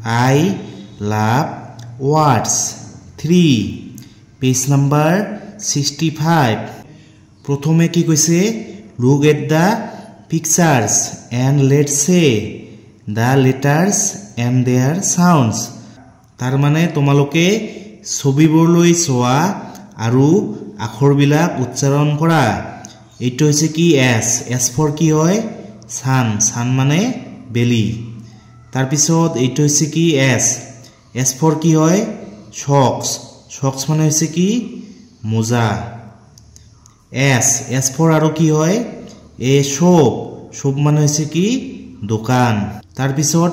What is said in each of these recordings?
I love words. 3 page number 65 প্রথমে কি কইছে look at the pictures and let's say the letters and their sounds তার মানে তোমালোকে ছবিবোৰলৈ চোৱা আৰু আখৰবিলাক উচ্চাৰণ কৰা এইটো হৈছে কি s for কি হয় sun মানে বেলি তাৰ পিছত এইটো হৈছে কি s for কি হয় socks মানে হৈছে কি মোজা s for আৰু কি হয় shop মানে হৈছে কি দোকান তাৰ পিছত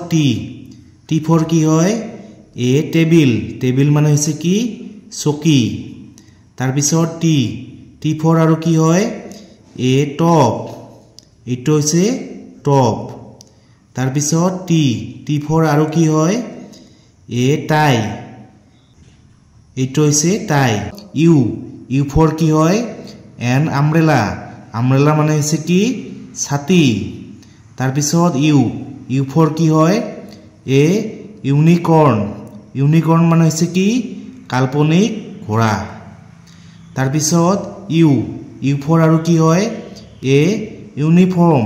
t for কি হয় টেবিল মানে হৈছে কি চকী তাৰ পিছত t for আৰু কি হয় টপ এইটো হৈছে টপ তাৰ পিছত t for আৰু কি হয় টাই এইটো হৈছে টাই u for কি হয় an umbrella মানে হৈছে কি ছাতি তাৰ পিছত u for কি হয় ইউনিকৰ্ন মানে হৈছে কি কাল্পনিক ঘোঁৰা তাৰ পিছত u for আৰু কি হয় ইউনিফৰ্ম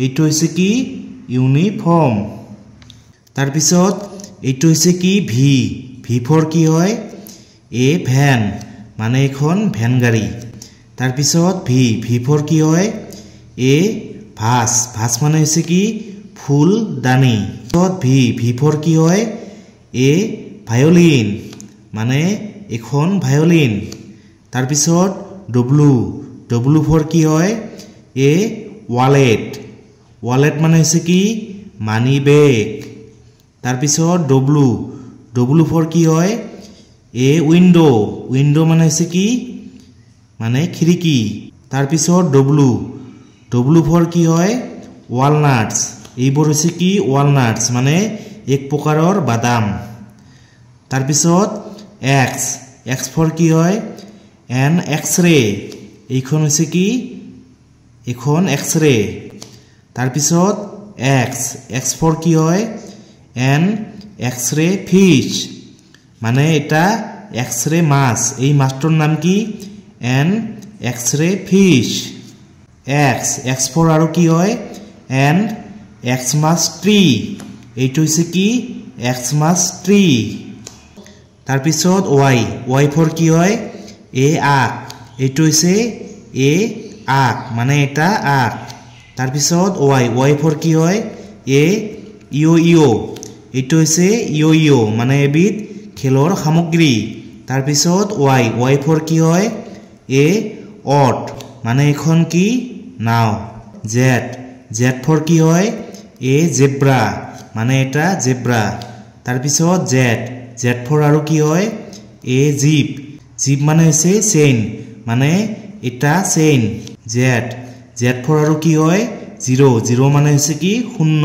এইটো হৈছে কি ইউনিফৰ্ম তাৰ পিছত এইটো হৈছে কি v for কি হয় ভ্যান মানে এখন ভ্যান গাড়ী তাৰ পিছত v for কি হয় ভাস মানে হৈছে কি ফুলদানি পিছত v for কি হয় ভায়োলিন মানে এখন ভায়োলিন তাৰ পিছত w for কি হয় ওয়ালেট মানে হৈছে কি মানি বেগ তাৰ পিছত w for কি হয় উইন্ডো মানে হৈছে কি মানে খিৰিকী তাৰ পিছত w for কি হয় ওয়ালনাটস এইবোৰ হৈছে কি ওয়ালনাটস মানে এক প্ৰকাৰৰ বাদাম তাৰ পিছত x for কি হয় an x-ray এইখন হৈছে কি এখন x-ray তাৰ পিছত x for কি হয় an x-ray fish মানে এটা x-ray মাছ এই মাছটোৰ নাম কি an x-ray fish x for আৰু কি হয় an xmas tree এইটো হৈছে কি xmas tree তাৰ পিছত y for কি হয় আক এইটো হৈছে আক মানে এটা আক তাৰ পিছত y for কি হয় ইয়ো এইটো হৈছে ইয়ো মানে এবিধ খেলৰ সামগ্ৰী তাৰ পিছত y for কি হয় অট মানে এখন কি নাও z for কি হয় জেব্ৰা মানে এটা জেব্ৰা তাৰ পিছত z for আৰু কি হয় জিপ মানে হৈছে চেইন মানে এটা চেইন z for আৰু কি হয় জিৰো মানে হৈছে কি শূন্য